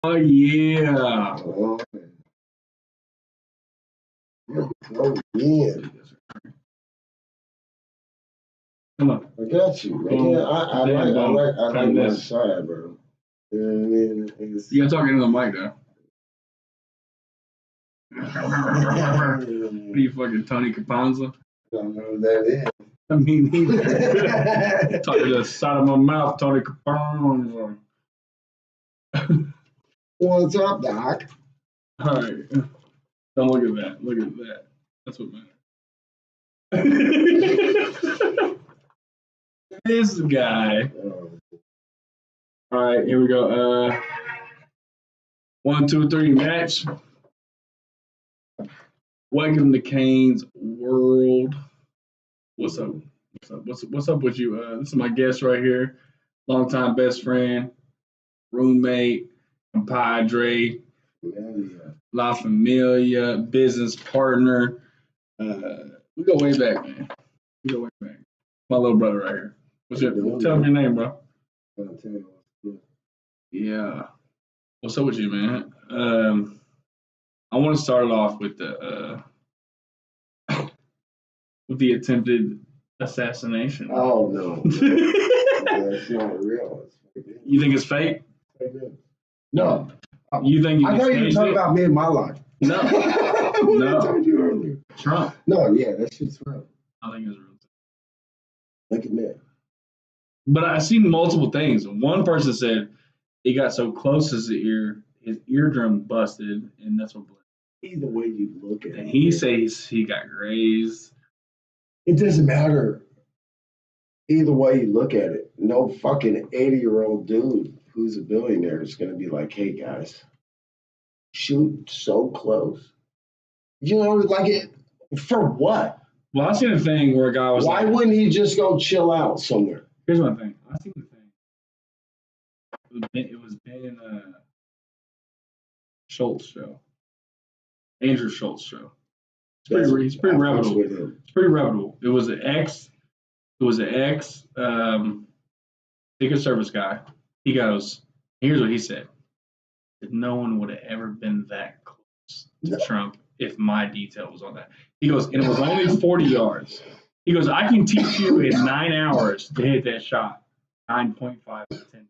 Oh yeah. Oh, yeah. Come on. I got you, man. I like my side, bro. You know what I mean? You gotta talk into the mic, though. What are you, fucking Tony Caponza? I don't know what that is. I mean, talking to the side of my mouth, Tony Caponza. What's up, Doc? All right. Don't look at that. Look at that. That's what matters. This guy. All right, here we go. 1, 2, 3, match. Welcome to Kane's World. What's up? What's up with you? This is my guest right here, longtime best friend, roommate, compadre, La Familia, business partner. We go way back, man. We go way back. My little brother right here. Tell him your name, bro. Yeah. What's up with you, man? I want to start it off with the attempted assassination. Oh no. That's not real. You think it's fake? No. You think? I thought you were talking about me in my life. No. No. I told you earlier. Trump. No, yeah, that shit's real. I think it's real. Look at me. But I seen multiple things. One person said he got so close to his eardrum busted, and that's what bled. Either way you look at it. And he says he got grazed. It doesn't matter. Either way you look at it. No fucking 80-year-old dude who's a billionaire is going to be like, hey, guys, shoot so close. You know, like it, for what? Well, I seen a thing where a guy was Why wouldn't he just go chill out somewhere? Here's my thing. I seen the thing. It was Ben Schultz show. Andrew Schultz show. He's pretty reputable. It's pretty reputable. It was an ex Secret Service guy. He goes, here's what he said. That no one would have ever been that close to Trump if my detail was on that. He goes, and it was only 40 yards. He goes, I can teach you in 9 hours to hit that shot. 9.5 out of 10.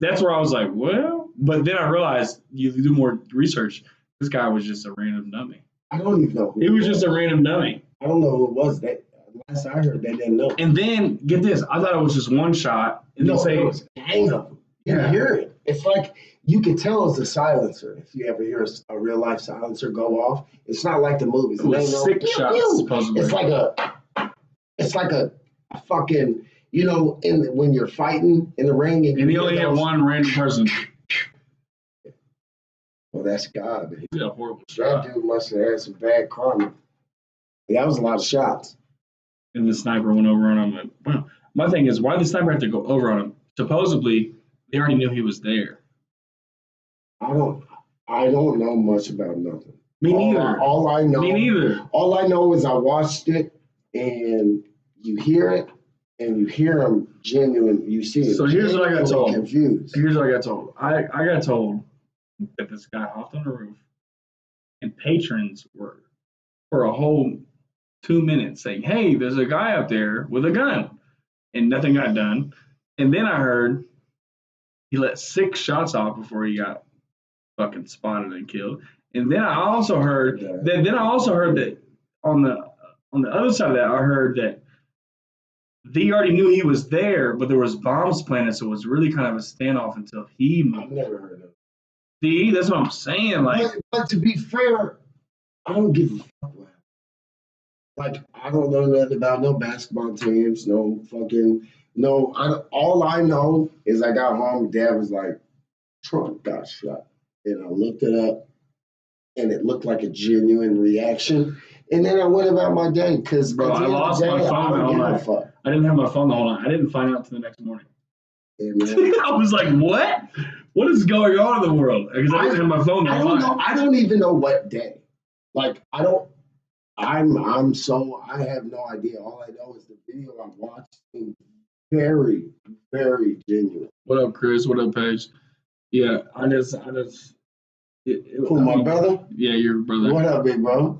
That's where I was like, well, but then I realized you do more research. This guy was just a random dummy. I don't even know. He was just a random dummy. I don't know who it was. That last I heard, they didn't know. And then get this, I thought it was just one shot. And no, it was a gang of them. You hear it. It's like you could tell it's a silencer. If you ever hear a real life silencer go off, it's not like the movies. It was 6 shots, supposedly. It's like a fucking. You know, when you're fighting in the ring, and he only had one random person. Well, that's God. Man. He did a horrible shot. That dude must have had some bad karma. That was a lot of shots. And the sniper went over on him. Wow. My thing is, why did the sniper have to go over on him? Supposedly, they already knew he was there. I don't know much about nothing. Me neither. All I know. Me neither. All I know is I watched it, and you hear it. And you hear them genuine, you see it. So here's what I got told. Confused. Here's what I got told. I got told that this guy hopped on the roof, and patrons were for a whole 2 minutes saying, "Hey, there's a guy up there with a gun," and nothing got done. And then I heard he let 6 shots off before he got fucking spotted and killed. And then I also heard that on the other side of that, I heard that. They already knew he was there, but there was bombs planted, so it was really kind of a standoff until he moved. I've never heard of it. See, that's what I'm saying. Like, but to be fair, I don't give a fuck. Like, I don't know nothing about no basketball teams, no. All I know is I got home. Dad was like, Trump got shot, and I looked it up, and it looked like a genuine reaction. And then I went about my day because I lost my phone all night. I didn't have my phone the whole night. I didn't find out until the next morning. Yeah, I was like, what? What is going on in the world? Because I didn't have my phone the whole night. I don't even know what day. Like, I have no idea. All I know is the video I watched seemed very, very genuine. What up, Chris? What up, Paige? Yeah, I just. Who, my brother? Yeah, your brother. What up, big bro?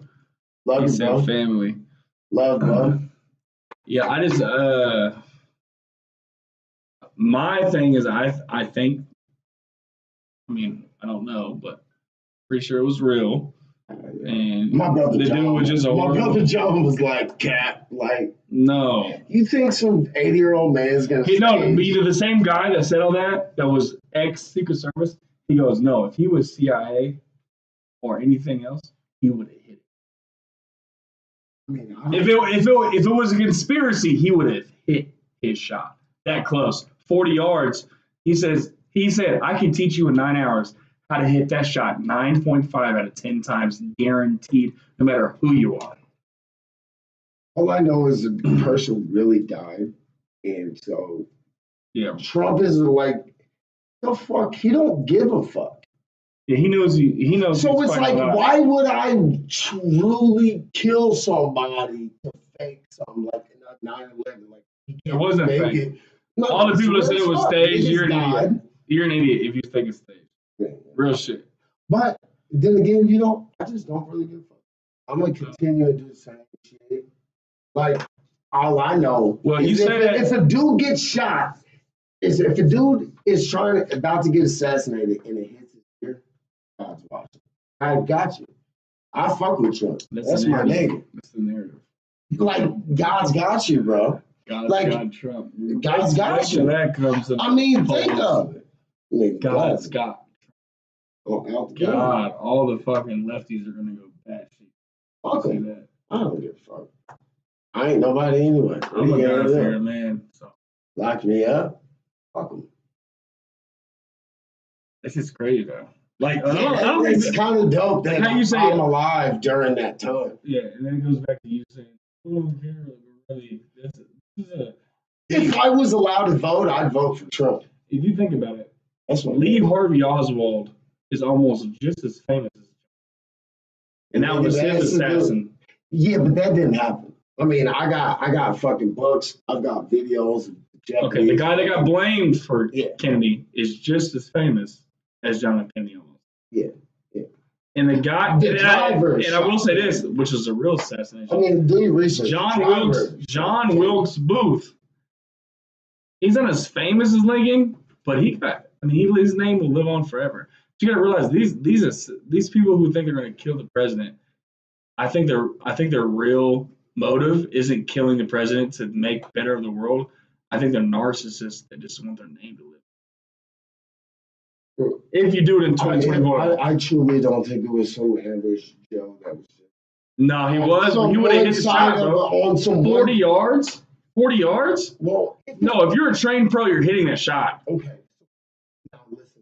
Love He you, said bro. family. Love, bro. Yeah, I just. My thing is, I think. I mean, I don't know, but pretty sure it was real. And My brother the John. dude was just My brother John was like, "Cat, like, no. you think some 80-year-old man's gonna?" Either the same guy that said all that was ex Secret Service. He goes, no, if he was CIA or anything else, he would have hit it. I mean, If it was a conspiracy, he would have hit his shot that close, 40 yards. He said, I can teach you in 9 hours how to hit that shot 9.5 out of 10 times, guaranteed, no matter who you are. all I know is the person really died, and so Yeah, Trump is like, the fuck, he don't give a fuck. yeah, he knows. He knows. So he's it's fighting like, a lot. why would I truly kill somebody to fake something like 9/11? Like, he It can't wasn't make fake. it. No, All the people that said it was staged, Niggas you're an died. idiot. You're an idiot if you think it's staged. Yeah. Real shit. But then again, I just don't really give a fuck. I'm gonna continue to do the same shit. Like, all I know Well, you is say that if a dude gets shot, if a dude is about to get assassinated and it hits his ear, God's watching. I got you. I fuck with Trump. That's my nigga. That's the narrative. Like, God's got you, bro. God Trump. God's got you. That comes to I mean, think of it. Nigga, God's got. out the game. God, all the fucking lefties are gonna go batshit. Fuck See him. that? I don't give a fuck. I ain't nobody anyway. I'm a Yeah, God fearing man. So lock me up. Fuck him. it's just crazy though. Like I don't think It's kind of dope that How you say I'm it? alive during that time. yeah, and then it goes back to you saying, "Oh, here, really, this is a." If I was allowed to vote, I'd vote for Trump. If you think about it, That's what Lee Harvey Oswald is almost just as famous as, and that was his assassin. Yeah, but that didn't happen. I mean, I got fucking books. I've got videos. Of Okay, the guy that got blamed for Yeah. Kennedy is just as famous as John F. Kennedy almost. Yeah, yeah. And the guy, The driver and I will say shot this, which is a real assassination. I mean, do your research. John Wilkes Booth. He's not as famous as Lincoln, but his name will live on forever. But you got to realize these people who think they're going to kill the president. I think their real motive isn't killing the president to make better of the world. I think they're narcissists that just want their name to live. If you do it in 2024. I truly don't think it was some average Joe that was. No, he was. He would have hit the shot, bro. On some 40 yards? 40 yards? Well, No, if you're a trained pro, you're hitting that shot. okay. Now listen.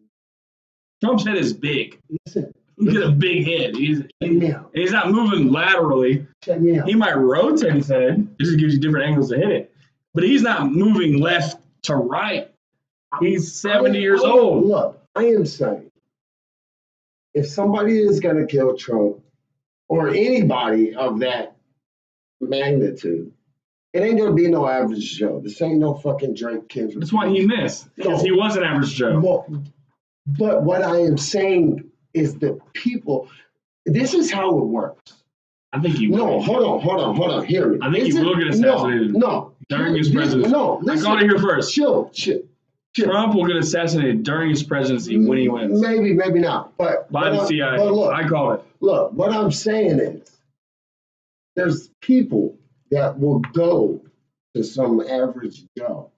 Trump's head is big. Listen. He's got a big head. Check me out. He's not moving laterally. Check me out. He might rotate his head. It just gives you different angles to hit it. But he's not moving left to right. He's 70 years old. Look, I am saying, if somebody is going to kill Trump or anybody of that magnitude, it ain't going to be no average Joe. This ain't no fucking Drake Kendrick. That's why he missed. Because he was an average Joe. Well, but what I am saying is the people, this is how it works. I think he will. No, hold on. Hear me. I think he will get assassinated. No. During his presidency. No, I listen. got it here first. Chill. Trump will get assassinated during his presidency when he wins. Maybe not. But By the CIA. But look, I call it. Look, what I'm saying is there's people that will go to some average Joe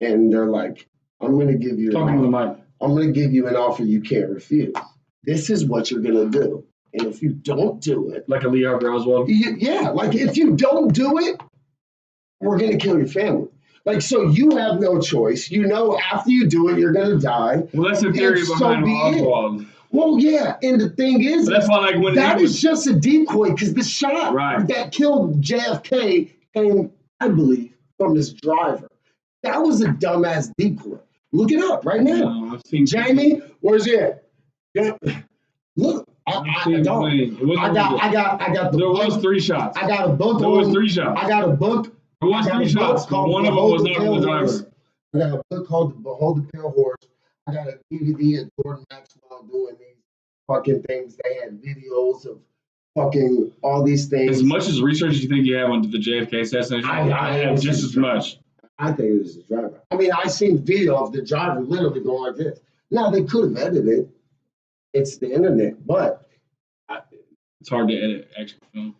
and they're like, I'm going to give you Talking to the mic. I'm going to give you an offer you can't refuse. This is what you're going to do. And if you don't do it, Like a Lee Harvey Oswald. yeah, like if you don't do it, we're going to kill your family. Like, so you have no choice. You know, after you do it, you're going to die. Well, that's the theory And so behind be it. Oswald. Well, yeah. And the thing is, But that's why, like, when that he is was, just a decoy because the shot Right. that killed JFK came, I believe, from this driver. That was a dumbass decoy. Look it up right now. I've seen Jamie, where's it? Yeah. Look, I've I seen don't. plenty. It wasn't I got the There book. was 3 shots. I got a book. There was 3 shots. I got a book. There was I got 3 a book shots. But called one of them was not from the driver. I got a book called The Behold the Pale Horse. I got a DVD of Jordan Maxwell doing these fucking things. They had videos of fucking all these things. As much as research you think you have onto the JFK assassination, I have just as much. I think it was the driver. I mean, I seen video of the driver literally going like this. Now, they could have edited it. It's the internet, but it's hard to edit actual film.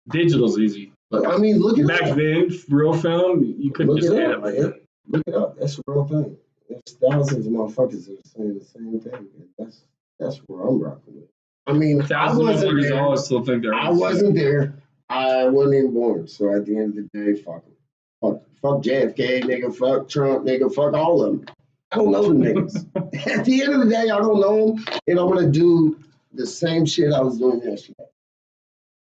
Digital's easy. But I mean, look at back then, real film, you couldn't just edit like that. Look it up. That's a real thing. There's thousands of motherfuckers that are saying the same thing. And that's where I'm rocking with. I mean, thousands of motherfuckers always still think they're. I wasn't there. I wasn't even born. So at the end of the day, fuck them. Fuck JFK, nigga. Fuck Trump, nigga. Fuck all of them. I don't know them niggas. At the end of the day, I don't know them, and I'm gonna do the same shit I was doing yesterday.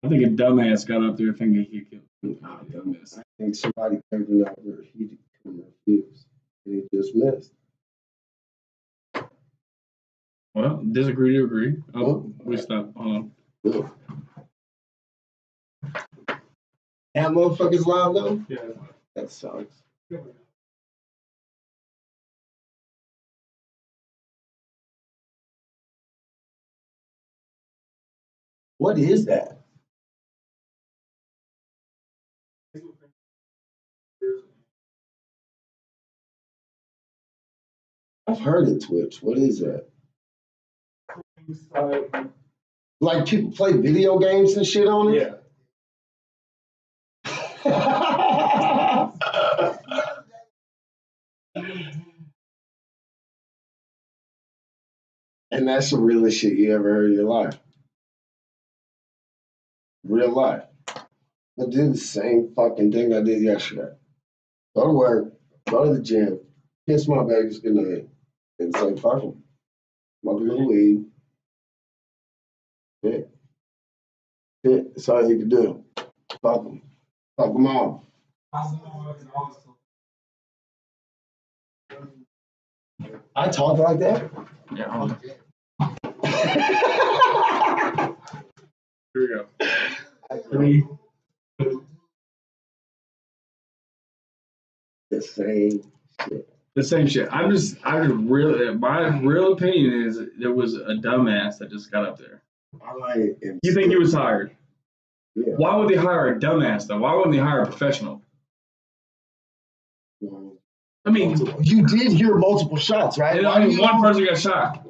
I think a dumbass got up there thinking he could kill. Dumbass. I think somebody came in out there, he couldn't refuse, and he just missed. Well, disagree to agree. Oh, we stopped. Hold on. That motherfucker's live though? Yeah. That sucks. What is that? I've heard of Twitch. What is that? Like people play video games and shit on it? Yeah. And that's the realest shit you ever heard in your life. Real life. I did the same fucking thing I did yesterday. Go to work, go to the gym, kiss my babies goodnight, and say, fuck them. Smoke a little weed. Yeah. That's all you can do. Fuck them. Fuck them all. I talk like that? Yeah. Here we go. 3. The same shit. The same shit. I really, my real opinion is there was a dumbass that just got up there. You think he was hired? Yeah. Why would they hire a dumbass though? Why wouldn't they hire a professional? I mean, you did hear multiple shots, right? And only one person got shot.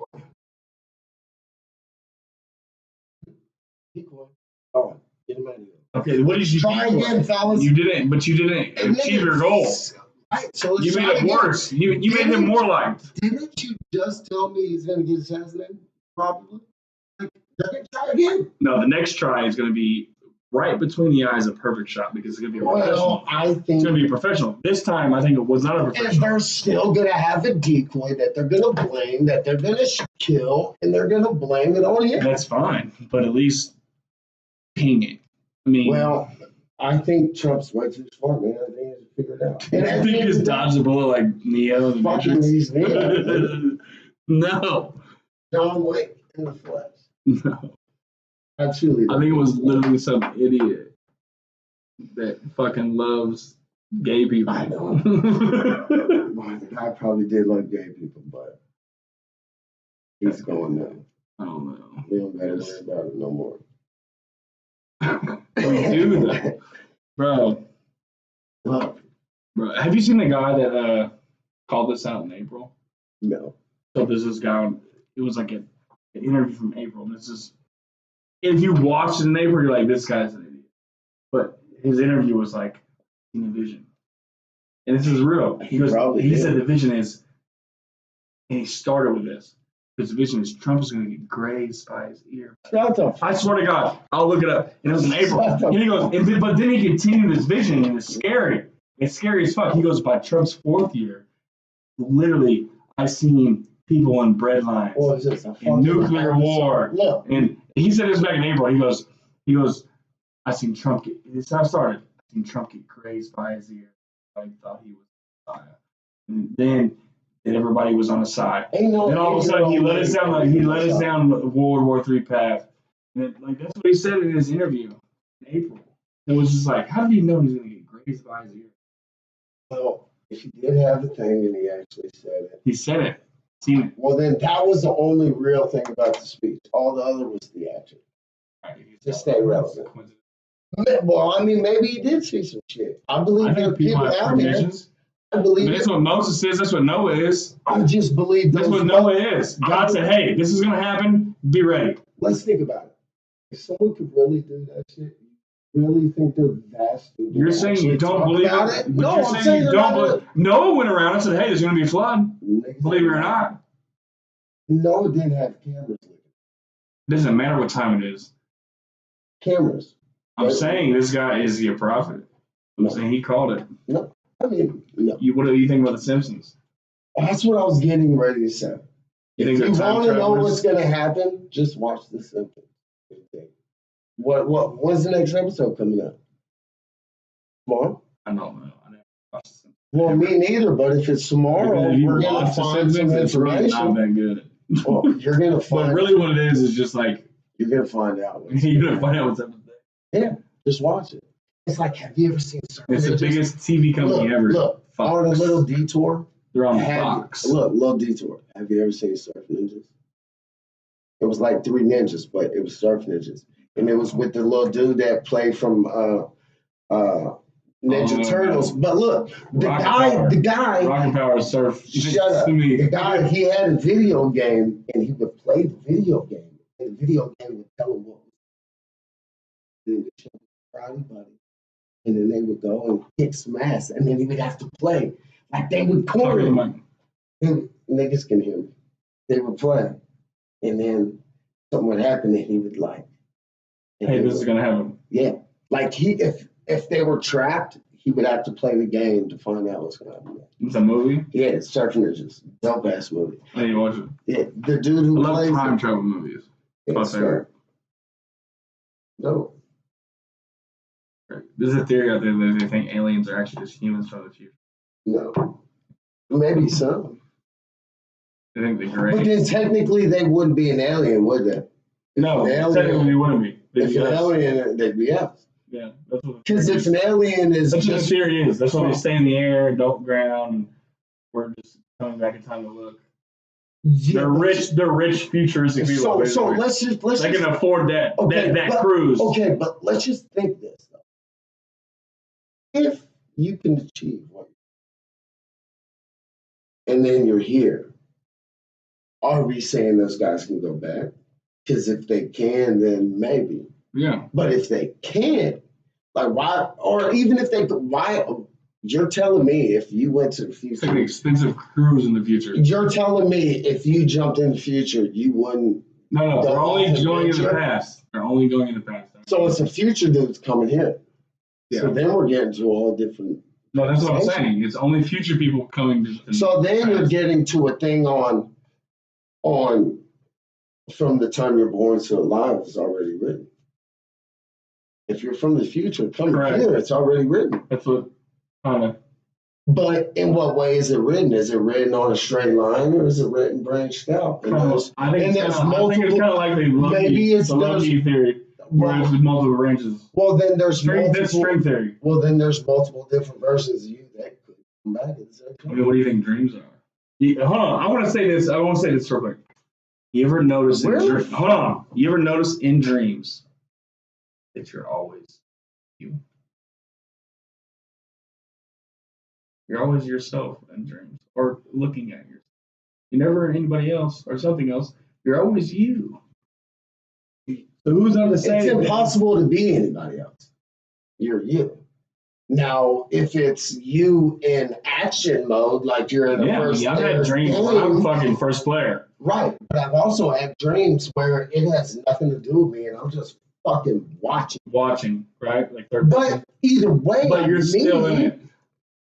Oh, get him out of here. Okay, what did you try again, fellas? You didn't achieve your goal. Right, so you made it worse. You made him more liked. Didn't you just tell me he's going to get assassinated? Probably. Try again. No, the next try is going to be right between the eyes, a perfect shot because it's going to be a professional. I think it's going to be a professional. This time, I think it was not a professional. And they're still going to have a decoy that they're going to blame, that they're going to kill, and they're going to blame it on him. That's fine, but at least ping it. I mean, well, I think Trump's way too smart, man. I think he's figured it out. And I think he just dodged a bullet like Neo. Fucking these Neo. No. John Wick in the flesh. No. I think it was literally some idiot that fucking loves gay people. I know. The guy probably did love gay people, but he's going now. I don't know. We don't gotta worry about it no more. We do though. Bro. What? Bro, have you seen the guy that called this out in April? No. So there's this guy, it was like an interview from April. This is, if you watch it in April, you're like, this guy's an idiot. But his interview was like, in the vision. And this is real. He said the vision is, and he started with this. His vision is Trump is going to get grazed by his ear. I swear to God, I'll look it up. And it was in April. And he goes, but then he continued his vision, and it's scary. It's scary as fuck. He goes, by Trump's 4th year, literally, I've seen people in bread lines, in nuclear war. Look. And he said this back in April. He goes, I seen Trump get, this is how it started. I seen Trump get grazed by his ear. I thought he was Messiah. And then everybody was on his side. And all of a sudden he let us down the World War III path. And that's what he said in his interview in April. It was just like, how did he know he was gonna get grazed by his ear? Well, if he did have a thing and he actually said it, He said it. Seen it. well, then that was the only real thing about the speech. All the other was theatrical. To stay relevant. Well, I mean, maybe he did see some shit. I believe I there are think people people have out there. premonitions. I But believe that's what Moses is. That's what Noah is. I just believe That's those. what Noah is. God said, "Hey, this is gonna happen. Be ready." Let's think about it. If someone could really do that shit, you really think they're that stupid? You're saying you don't believe about it, it? but No, you're I'm saying saying you they're don't not believe. Noah went around and said, "Hey, there's gonna be a flood." Believe it or not, Noah didn't have cameras. it doesn't matter what time it is. Cameras. I'm saying this guy is he a prophet. I'm saying he called it. No, I mean, no. What do you think about the Simpsons? That's what I was getting ready to say. You think If you they're time want to know travelers? what's going to happen, just watch The Simpsons. When's the next episode coming up? Tomorrow? I don't know. I never watched the Simpsons. Well, me neither, but if it's tomorrow, If you we're going to watch the find some Simpsons, it's really not information. that good. Well, you're going to But find really, what it is just like You're going to find out. you're gonna find out what's up. Yeah, just watch it. It's like, have you ever seen Surf It's the Ninjas? biggest TV company ever. Look, on a Fox. little detour. They're on Have- Fox. Look, little detour. Have you ever seen Surf Ninjas? It was like three ninjas, but it was Surf Ninjas. And it was with the little dude that played from Ninja Turtles. But look, the guy, Rocket Power Surf. shut up. The guy, he had a video game and he would play the video game. And the video game would tell him what was. Then he would show him karate buddy. And then they would go and kick some ass. And then he would have to play. Like they would corner him. And niggas can hear me. They would play. And then something would happen and he would like. Hey, this is gonna happen. Yeah. Like if they were trapped, he would have to play the game to find out what's gonna happen. It's a movie. Yeah, it's Surf Ninjas. Dope ass movie. I need to watch it. Yeah, the dude who I love plays time it, travel movies. yeah, my favorite. No. There's a theory out there that they think aliens are actually just humans from the future. No. Maybe some. They think they're But great. then technically they wouldn't be an alien, would they? No, an alien- technically they wouldn't be. They'd If be an us. alien, they'd be us. Yeah, that's what. Because if an alien is That's what the just theory is. That's why they stay in the air, don't ground. And we're just coming back in time to look. They're rich. They're rich futuristic people. So basically. let's they just can afford that Okay, that but- cruise. okay, but let's just think this though. If you can achieve what and then you're here, are we saying those guys can go back? Because if they can, then maybe. Yeah. But if they can't, like why? Or even if they, why? You're telling me if you went to the It's like an future, expensive cruise in the future. you're telling me if you jumped in the future, you wouldn't. No, they're only Don't going in the future. past. They're only going in the past. So it's a future dude's coming here. Yeah. So then we're getting to a whole different. No, that's what I'm saying. It's only future people coming to So then you're past. getting to a thing on from the time you're born to alive is already written. If you're from the future, come Correct. here, it's already written. That's what kind of. But in what way is it written? Is it written on a straight line or is it written branched out? And there's- I think and it's there's kind of multiple- like the Loki, maybe it's the Loki theory, where well, there's multiple ranges. well, then there's String, that's multiple. string theory. Well, then there's multiple different versions of you that could come back at the same I time. mean, what do you think dreams are? Hold on, I want to say this. I want to say this real quick. You ever notice? Really? Hold on. You ever notice in dreams that you're always you? You're always yourself in dreams, or looking at yourself. You're never anybody else or something else. You're always you. So who's on the It's same? impossible to be anybody else. You're you. Now, if it's you in action mode, like you're in a Yeah, first I've had dreams where I'm fucking first player. right. But I've also had dreams where it has nothing to do with me and I'm just fucking watching. Watching, right? Like third person. But either way, But you're still in it.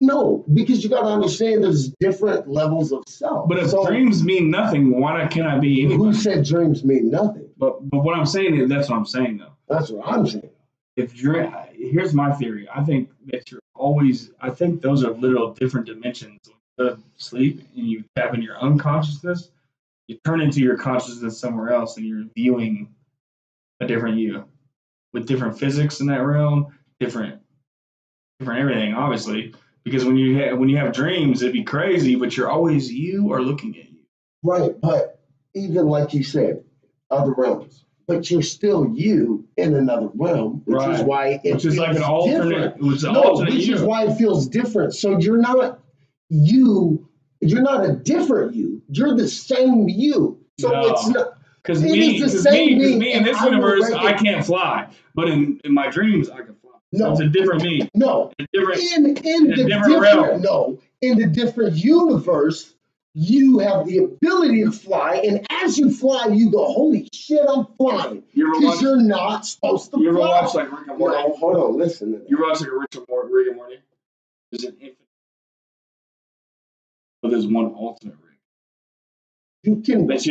No, because you got to understand there's different levels of self. But if So, dreams mean nothing, why can't I be anybody? who said dreams mean nothing? But what I'm saying is, that's what I'm saying though. That's what I'm saying. If here's my theory. I think that you're always. I think those are literal different dimensions. When you go to sleep and you tap into your unconsciousness, you turn into your consciousness somewhere else, and you're viewing a different you with different physics in that realm, different everything, obviously. Because when you have dreams, it'd be crazy, but you are looking at you. Right, but even like you said, other realms. But you're still you in another realm, which is why it feels like an alternate. Which is why it feels different. So you're not you. You're not a different you. You're the same you. So it's not. Because me in this universe, I can't fly, but in my dreams, I can fly. No, so it's a different me. No, in the different realm. No, in the different universe, you have the ability to fly, and as you fly, you go, "Holy shit, I'm flying!" Because you're not supposed to. You ever watch like Rick and Morty? No, hold on, listen. You ever watch like Rick and Morty? There's an infinite, but there's one ultimate Rick. You can watch.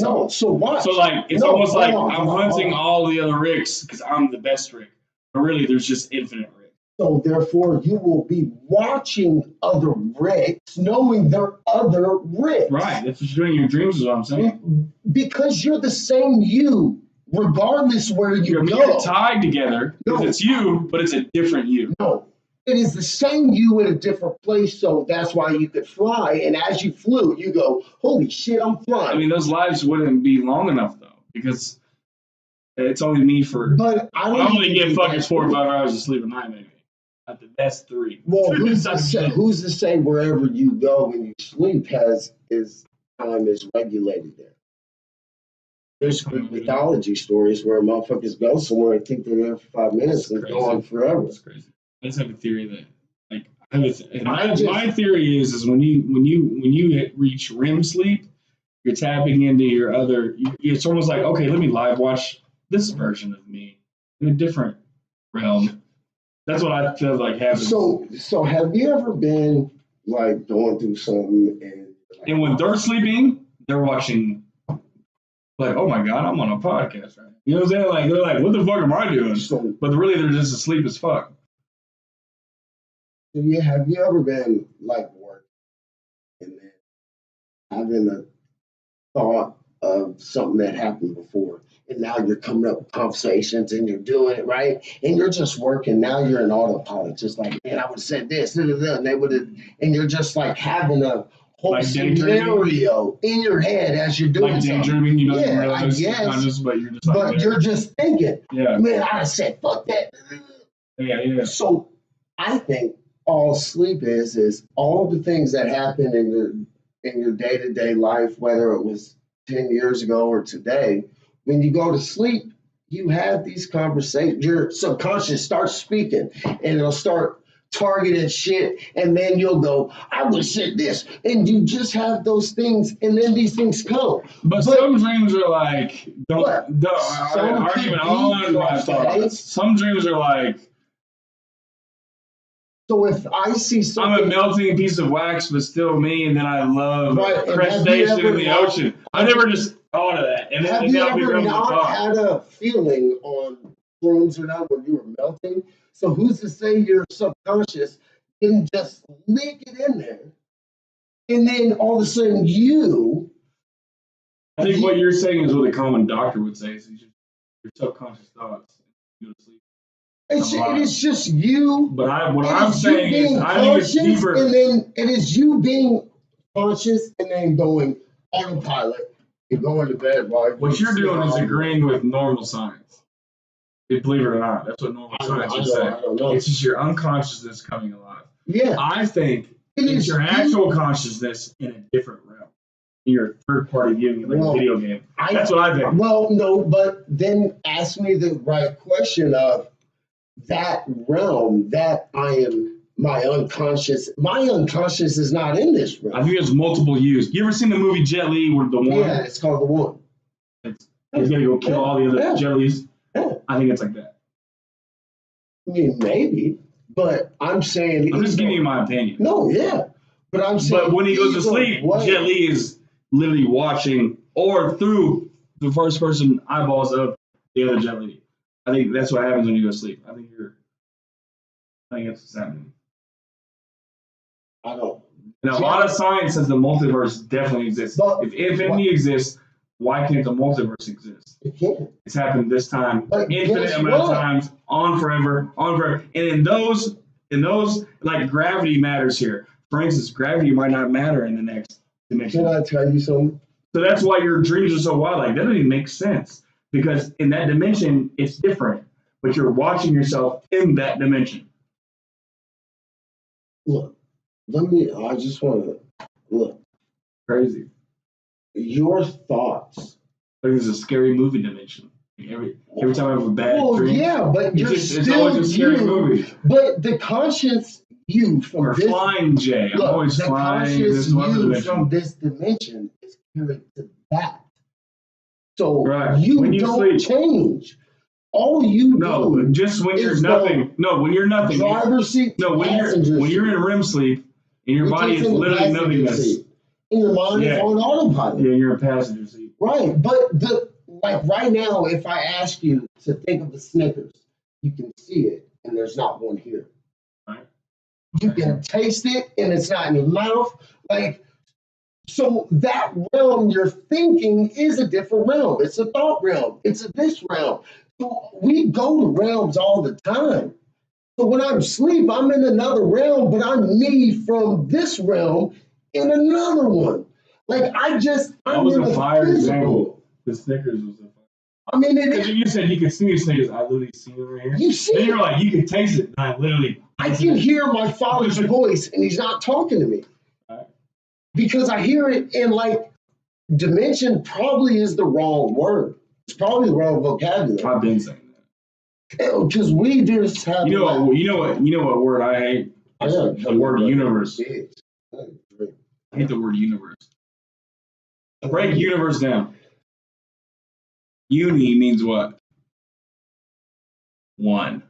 No, so watch. So like it's almost like I'm hunting all the other Ricks because I'm the best Rick, but really there's just infinite Rick. So therefore, you will be watching other Ricks, knowing they're other Ricks. Right. That's what you're doing in your dreams, is what I'm saying. Because you're the same you, regardless where you go. You're tied together because it's you, but it's a different you. No. It is the same you in a different place, so that's why you could fly. And as you flew, you go, "Holy shit, I'm flying." I mean, those lives wouldn't be long enough, though, because it's only me for... But I only get fucking 4 or 5 hours of sleep a night, maybe. At the best 3. Well, who's to say wherever you go when you sleep is time is regulated there? There's Greek mythology stories where motherfuckers go somewhere and think they're there for 5 minutes and go on forever. That's crazy. I just have a theory that, my theory is when you reach REM sleep, you're tapping into your other. It's almost like, okay, let me live watch this version of me in a different realm. That's what I feel like happens. So have you ever been like going through something and when they're sleeping, they're watching. Like, oh my God, I'm on a podcast right now. You know what I'm saying? Like, they're like, what the fuck am I doing? But really, they're just asleep as fuck. Yeah, have you ever been like work and then having a thought of something that happened before, and now you're coming up with conversations and you're doing it right, and you're just working. Now you're in autopilot, just like, man, I would have said this, and they would have, and you're just like having a whole scenario in your head as you're doing something. Daydreaming, you don't realize it's conscious, but you're just like, you're just thinking, yeah, man, I'd have said fuck that. Yeah. So I think all sleep is all the things that happen in your day-to-day life, whether it was 10 years ago or today. When you go to sleep, you have these conversations. Your subconscious starts speaking, and it'll start targeting shit, and then you'll go, I would have said this, and you just have those things, and then these things come. But some dreams are like, some dreams are like, so if I see something, I'm a melting piece of wax, but still me, and then I love crustacean in the ocean. I never just thought of that. And have you ever not had a feeling on shrooms or not when you were melting? So who's to say your subconscious didn't just leak it in there, and then all of a sudden I think what you're saying is what a common doctor would say. So your subconscious thoughts go to sleep. It is just you. But what I'm saying is, I think it's deeper. And then it is you being conscious and then going autopilot and going to bed. What you're doing is agreeing with normal science. Believe it or not, that's what normal science is saying. It's just your unconsciousness coming alive. Yeah. I think it's your actual consciousness in a different realm. Your third-party viewing, like a video game. That's what I think. Well, no, but then ask me the right question of that realm that I am my unconscious is not in this realm. I think there's multiple yous. You ever seen the movie Jet Li with the one? Yeah, it's called The One. He's gonna go kill all the other Jet Lis. Yeah. I think it's like that. I mean, maybe, but I'm saying I'm just giving you my opinion. No, yeah. But I'm saying but when he goes to sleep, Jet Li is literally watching or through the first person eyeballs of the other Jet Li. I think that's what happens when you go to sleep. I think that's what's happening. I don't. And a lot of science says the multiverse definitely exists. But if infinity exists, why can't the multiverse exist? It can't. It's happened this time, infinite amount of times, on forever. And in those And those, like gravity matters here. For instance, gravity might not matter in the next dimension. Can I tell you something? So that's why your dreams are so wild. Like that doesn't even make sense because in that dimension it's different, but you're watching yourself in that dimension. Look, I just want to look. Crazy. Your thoughts. Like it's a scary movie dimension. Every time I have a bad dream. Yeah, but it's always a scary movie. But the conscious you from this flying Jay. I'm always flying this one dimension. From this dimension is carried to that. So right. you when don't change. All you do just when you're nothing. No, when you're nothing. Driver's seat. No, when you're in REM sleep and your body is literally nothingness. And your mind is on autopilot. Yeah, you're in passenger seat. Right, but like right now, if I ask you to think of the Snickers, you can see it, and there's not one here. Right. You can taste it, and it's not in your mouth. Like, so that realm you're thinking is a different realm. It's a thought realm. It's this realm. So we go to realms all the time. So when I'm asleep, I'm in another realm, but I'm me from this realm in another one. Like that was a fire example. The Snickers was a fire. I mean, because you said you could see the Snickers. I literally see it right here. You see then you're like, you can taste it. And I can hear my father's voice, and he's not talking to me. Right. Because I hear it in like dimension probably is the wrong word. It's probably the wrong vocabulary. I've been saying that. Because we just have you know what word I hate? The word universe. I hate the word universe. Break universe down. Uni means what? One.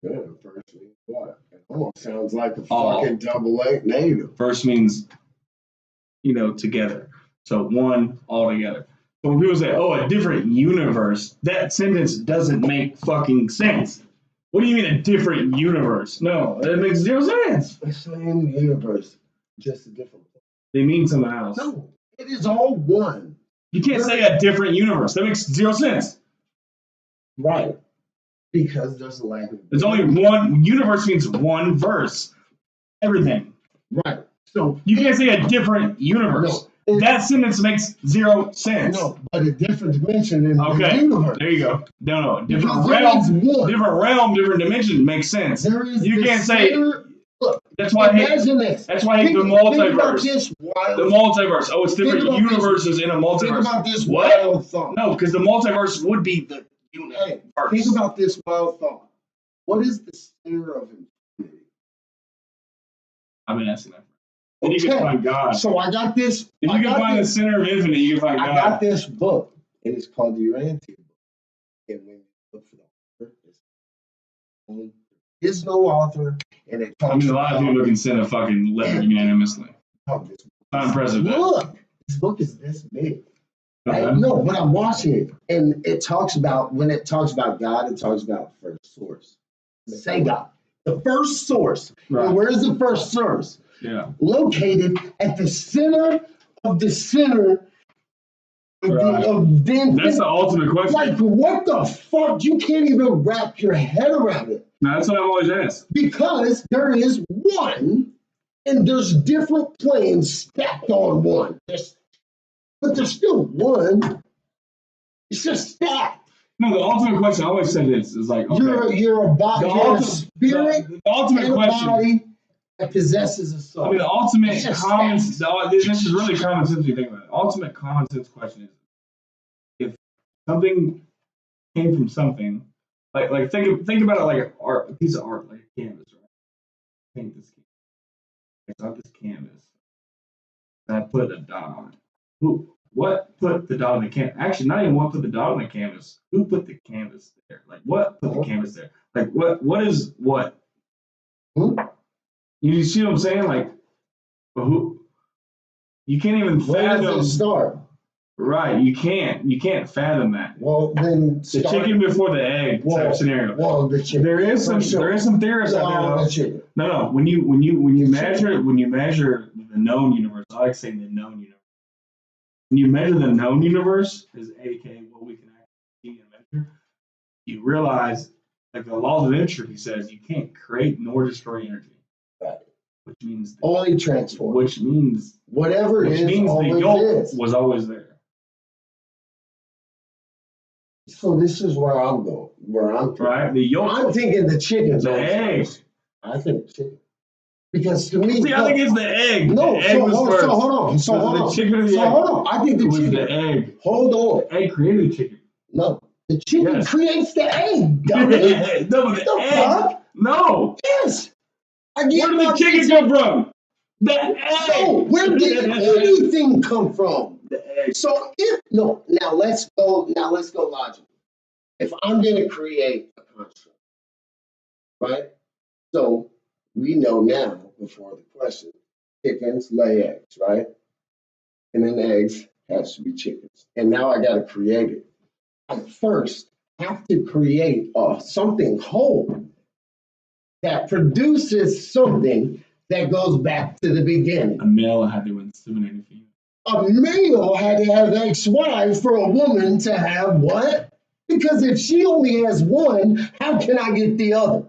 Yeah, first means what? It almost sounds like a fucking double-A native. First means, together. So one, all together. So when people say, a different universe, that sentence doesn't make fucking sense. What do you mean a different universe? No, that makes zero sense. The same universe, just a different place. They mean something else. No, it is all one. You can't say a different universe. That makes zero sense. Right. Because there's a lack of... There's only one. Universe means one verse. Everything. Right. So you can't say a different universe. No, that sentence makes zero sense. No, but a different dimension in the universe. There you go. No. Different realm, different dimension makes sense. You can't say... Look, that's why imagine this. That's why I hate the multiverse. The multiverse. Oh, it's different universes in a multiverse. Think about this wild thought. No, because the multiverse would be the universe. Think about this wild thought. What is the center of infinity? I've been asking that. Then you can find God. So I got this. If you can find the center of infinity, you can find God. I got this book, and it's called the Urantia book. And when you look for the author, there's no author, and it talks a lot of people can send a fucking letter unanimously. Not impressive. Look, this book is this big. Right? No, but I'm watching it, and it talks about, when it talks about God, it talks about first source. Say God. The first source. Right. And where is the first source? Yeah. Located at the center of the center of That's the ultimate question. Like, what the fuck? You can't even wrap your head around it. No, that's what I've always asked. Because there is one, and there's different planes stacked on one. But there's still one. It's just stacked. No, the ultimate question I always said this is like, okay, you're a body, you're a spirit, the ultimate and question, a body that possesses a soul. I mean, the ultimate common. This is really common sense. You think about it. Ultimate common sense question is, if something came from something, like think about it like a piece of art, like a canvas, right? Paint this canvas. It's not this canvas. And I put a dot on it. What put the dot on the canvas? Actually, not even what put the dot on the canvas. Who put the canvas there? Like, what put the canvas there? Like, what is what? You see what I'm saying? Like, who? You can't even fathom. Where does it start? Right, you can't fathom that. Well, then the chicken before the egg type scenario. Well, the chicken. There is some theorists out there. No. When you measure the known universe, I like saying the known universe. When you measure the known universe, is aka what we can actually see and measure, you realize Like the laws of entropy says, you can't create nor destroy energy. Right. Which means only transform. Which means whatever which is means always the yolk is. was always there. So this is where I'm going. Right. The yolk. I'm thinking the chicken's the always egg. First. I think chicken. Because to me, I think it's the egg. No, the egg was first. so hold on. So hold on. The chicken or the egg? Hold on. I think the chicken. The egg. Hold on. The egg created the chicken. No, the chicken creates the egg. Dummy. No, but the egg. Fuck? No. Yes. Where did the chicken come from? The egg. So where did anything come from? The egg. So now let's go logical. If I'm gonna create a construct, right? So we know now before the question, chickens lay eggs, right? And then the eggs has to be chickens. And now I gotta create it. I first have to create something whole that produces something that goes back to the beginning. A male had to inseminate a female. A male had to have XY for a woman to have what? Because if she only has one, how can I get the other?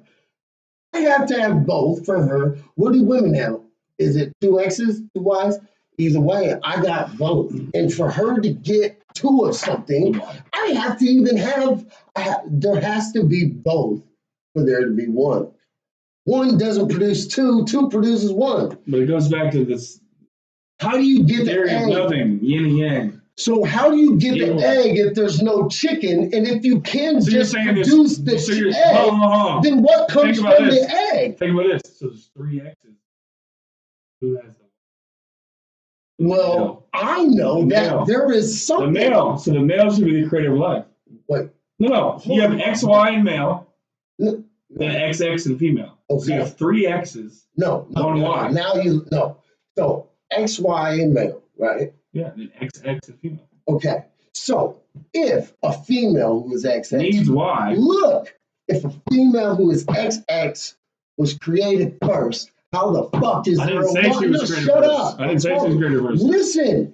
I have to have both for her. What do women have? Is it 2 X's, 2 Y's? Either way, I got both. And for her to get 2 of something, I have to even there has to be both for there to be 1. 1 doesn't produce 2, 2 produces 1. But it goes back to this. How do you get there the egg? There is nothing, yin and yang. So how do you get the egg if there's no chicken? And if you can just produce the egg, then what comes from the egg? Think about this. So there's 3 X's. Who has the Well, I know that there is something. The male. So the male should be the creator of life. Wait. No. You have XY and male. No. Then XX and female. Okay. So you have 3 X's. No. 1 Y. Now So XY and male, right? Yeah, then XX and female. Okay. So if a female who is XX needs Y. Look, if a female who is XX was created first, how the fuck is there a Y? Shut up. I didn't say she was created first. Listen,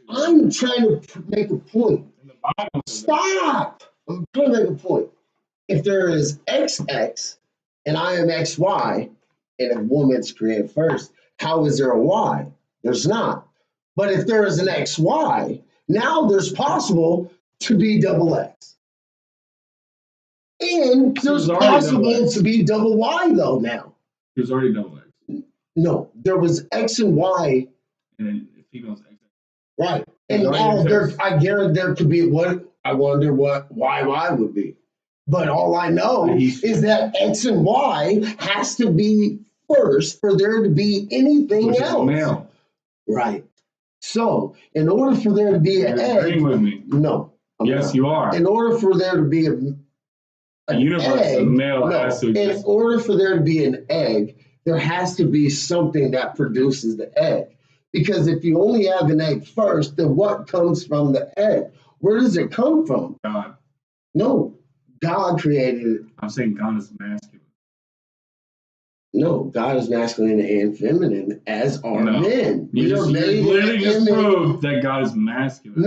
I'm trying to make a point. Stop. I'm trying to make a point. If there is XX and I am XY, and a woman's created first, how is there a Y? There's not. But if there is an XY, now there's possible to be double X. And there's possible to be double Y though now. There's already double X. No, there was X and Y. And then the female's X. Right. And now I guarantee there could be I wonder what YY would be. But all I know is that X and Y has to be first for there to be anything else. Male. Right. So, in order for there to be an egg, agreeing with me. No. Yes, you are. In order for there to be a universe, egg, male has to exist. In order for there to be an egg, there has to be something that produces the egg. Because if you only have an egg first, then what comes from the egg? Where does it come from? God. No. God created it. I'm saying God is masculine. No, God is masculine and feminine, as are men. You literally just proved that God is masculine.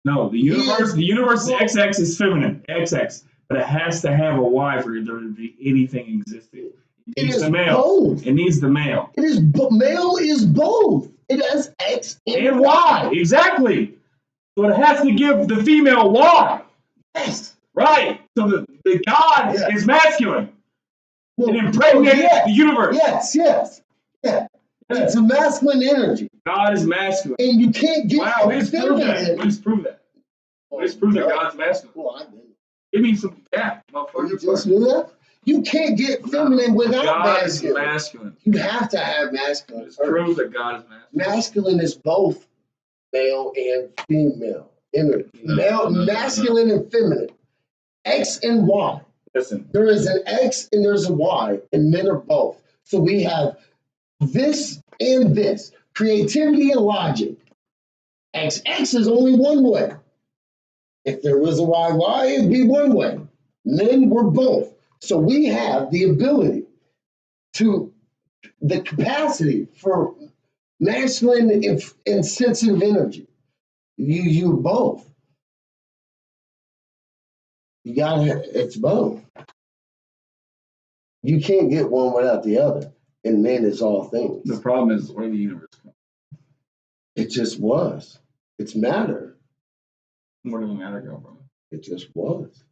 No, the universe is XX is feminine, XX, but it has to have a Y for there to be anything existing. It needs the male. Both. It needs the male. It is male is both. It has X and Y. Exactly. So it has to give the female Y. Yes. Right. So the God is masculine. It impregnated the universe. Yes. It's a masculine energy. God is masculine. And you can't get let's prove that. Let's prove that. Let's prove that God's masculine. Well, I didn't. Give me some motherfucker. You just knew that? You can't get feminine without masculine. God is masculine. You have to have masculine. Let's prove that God is masculine. Masculine is both male and female energy. Masculine and feminine. X and Y. Listen. There is an X and there's a Y, and men are both. So we have this and this. Creativity and logic. XX is only one way. If there was a YY, it'd be one way. Men were both. So we have the ability the capacity for masculine and sensitive energy. You both. It's both. You can't get one without the other. And then it's all things. The problem is where the universe comes. It just was. It's matter. Where does the matter go from? It just was.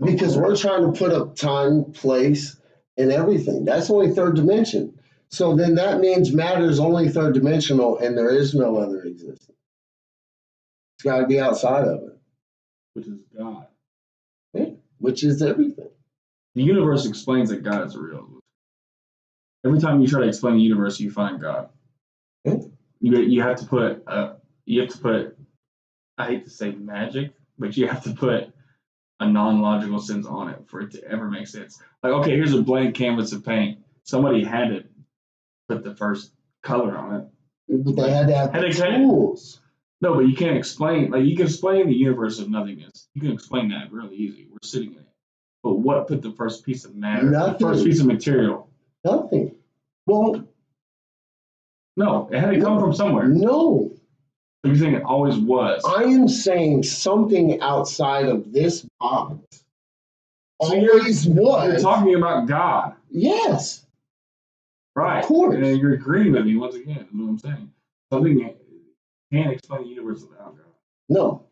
Because we're trying to put up time, place, and everything. That's only third dimension. So then that means matter is only third dimensional and there is no other existence. It's got to be outside of it. Which is God. Yeah. Which is everything. The universe explains that God is real. Every time you try to explain the universe, you find God. Yeah. You have to put I hate to say magic, but you have to put a non-logical sense on it for it to ever make sense. Like, okay, here's a blank canvas of paint. Somebody had to put the first color on it. But they had to have the tools. No, but you can't explain. Like, you can explain the universe of nothingness. You can explain that really easy. We're sitting in it. But what put the first piece of matter? Nothing. The first piece of material? Nothing. Well, no, it had to come from somewhere. No. You're saying it always was. I am saying something outside of this box So always was. You're talking about God. Yes. Right. Of course. And you're agreeing with me once again. That's what I'm saying. Something can't explain the universe without God. No.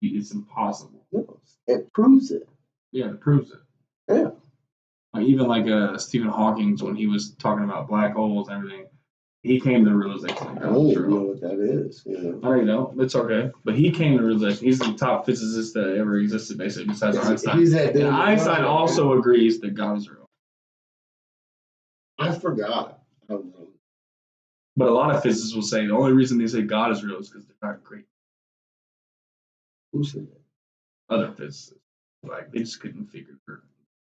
It's impossible. No. It proves it. Yeah, it proves it. Yeah. Like, even like Stephen Hawking, when he was talking about black holes and everything, he came to the realization that I God don't was even know real. what that is. You know. I don't know. It's okay. But he came to the realization. He's the top physicist that ever existed, basically, besides Einstein. And Einstein also agrees that God is real. I forgot. I don't know. But a lot of physicists will say the only reason they say God is real is because they're not great. Who said that? Other physicists. Like, they just couldn't figure the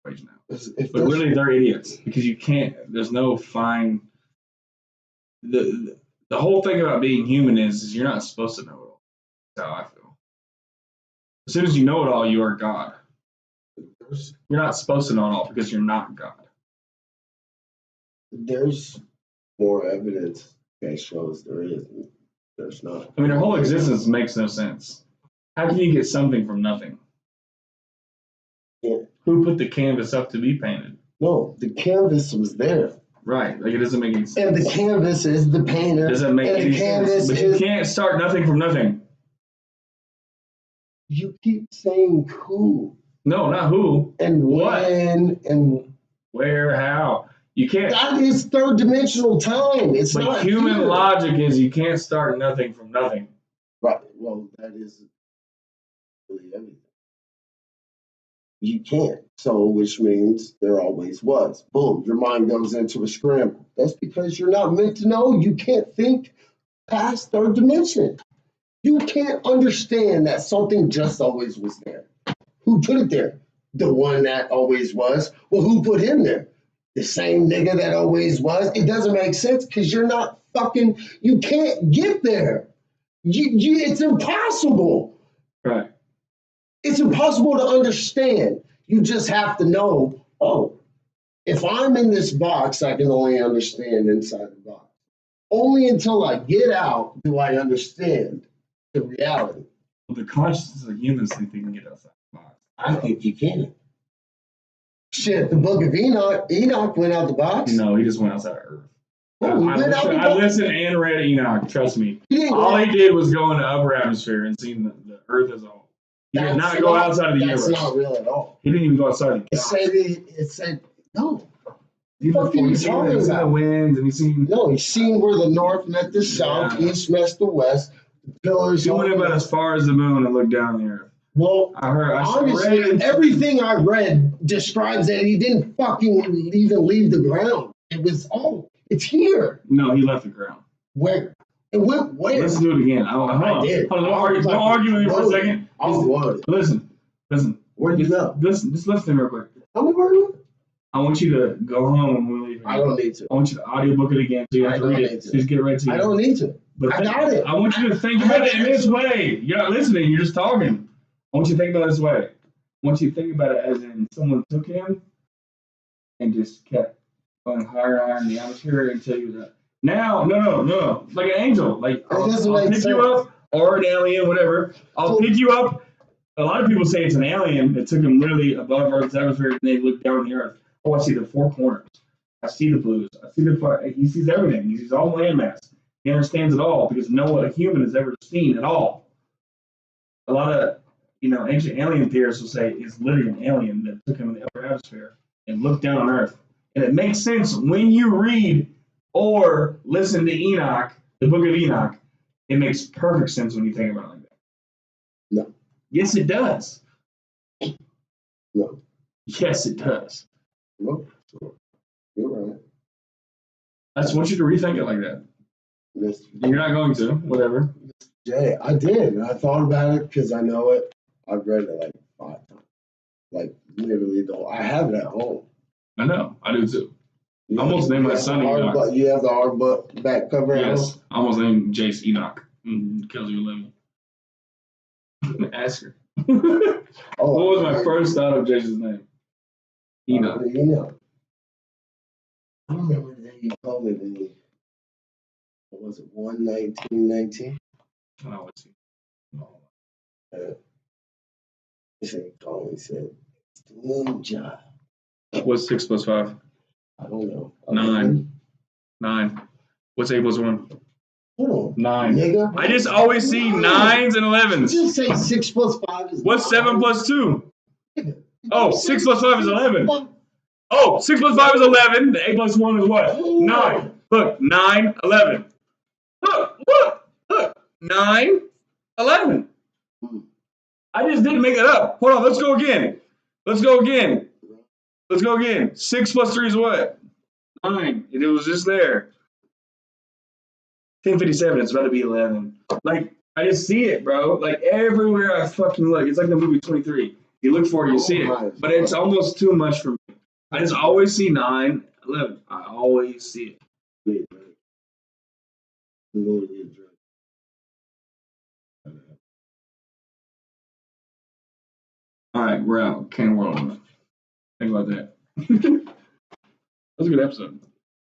equation out. But really, they're idiots because you can't, there's no fine. The whole thing about being human is you're not supposed to know it all. That's how I feel. As soon as you know it all, you are God. You're not supposed to know it all because you're not God. There's more evidence that shows there is. There's not. I mean, our whole existence makes no sense. How can you get something from nothing? Yeah. Who put the canvas up to be painted? No, the canvas was there. Right, like it doesn't make any sense. And the canvas is the painter. Doesn't make any sense. But you can't start nothing from nothing. You keep saying who. No, not who. And what? When and where, how. You can't. That is third dimensional time. It's but not human here. logic is you can't start nothing from nothing. Right. Well, that is really everything. You can't. So, which means there always was. Boom. Your mind goes into a scramble. That's because you're not meant to know. You can't think past third dimension. You can't understand that something just always was there. Who put it there? The one that always was. Well, who put him there? The same nigga that always was. It doesn't make sense because you're not fucking, you can't get there. It's impossible. Right. It's impossible to understand. You just have to know, oh, if I'm in this box, I can only understand inside the box. Only until I get out do I understand the reality. Well, the consciousness of humans think they can get outside the box. I think you can. Shit, the book of Enoch went out the box. No, he just went outside of Earth. Oh, I listened and read Enoch, trust me. All he did was go in the upper atmosphere and see the Earth as a whole. He did not go outside of the universe. That's not real at all. He didn't even go outside of the galaxy. It said, no. He's seen the winds and he's seen... No, he's seen where the north met the south, east met the west. The pillars... He went about as far as the moon and looked down the Earth. Well, honestly, everything I read describes that he didn't fucking even leave the ground. It was, it's here. No, he left the ground. Where? It went where? Let's do it again. I did. Don't argue with me for a second. Listen. Where'd you go? Just listen to me real quick. Tell me where you went. I want you to go home when we leave. I don't need to. I want you to audiobook it again so you have to read it. So just get ready to. I don't need to. But I got it. I want you to think about it in this way. You're not listening. You're just talking. I want you to think about it this way. I want you to think about it as in someone took him and just kept going higher and higher in the atmosphere until you were now, no. Like an angel. Like, I'll pick you up, or an alien, whatever. I'll pick you up. A lot of people say it's an alien that took him literally above Earth's atmosphere and they looked down on the Earth. Oh, I see the four corners. I see the blues. I see the. He sees everything. He sees all the landmass. He understands it all because no other human has ever seen it all. A lot of ancient alien theorists will say it's literally an alien that took him in the upper atmosphere and looked down on Earth. And it makes sense when you read or listen to Enoch, the Book of Enoch. It makes perfect sense when you think about it like that. No. Yes, it does. No. Yes, it does. No. You're right. I just want you to rethink it like that. Mr. You're not going to. Whatever. Jay, I did. I thought about it because I know it. I've read it like 5 times. Like literally, though. I have it at home. I know. I do too. You I almost named my son Enoch. You have the hardback back cover. Yes. I almost named Jace Enoch. Kills you living. Ask her. What was my first thought of Jace's name? Enoch. Enoch. I remember the day you called me. Then what was it? 1/19/19. Oh, let's see. He said, he called me. He said, "It's the moon job." What's 6 plus 5? I don't know. 9. What's 8 plus 1? Hold on, 9. nigga. I just always see 9s and 11s. Just say 6 plus 5 is. What's 7 plus 2? Nigga. Oh, 6 plus 5 is 11. Oh, 6 plus 5 is 11. The 8 plus 1 is what? 9. Look, 9, 11. Look. 9, 11. I just didn't make it up. Hold on, let's go again. 6 plus 3 is what? 9. It was just there. 10:57. It's about to be 11. Like, I just see it, bro. Like, everywhere I fucking look. It's like the movie 23. You look for it, you see it. But it's almost too much for me. I just always see 9, 11. I always see it. All right, we're out. Can World. Think about that. That was a good episode.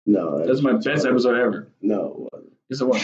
No. That's my best episode ever. No, it wasn't. Yes, it was.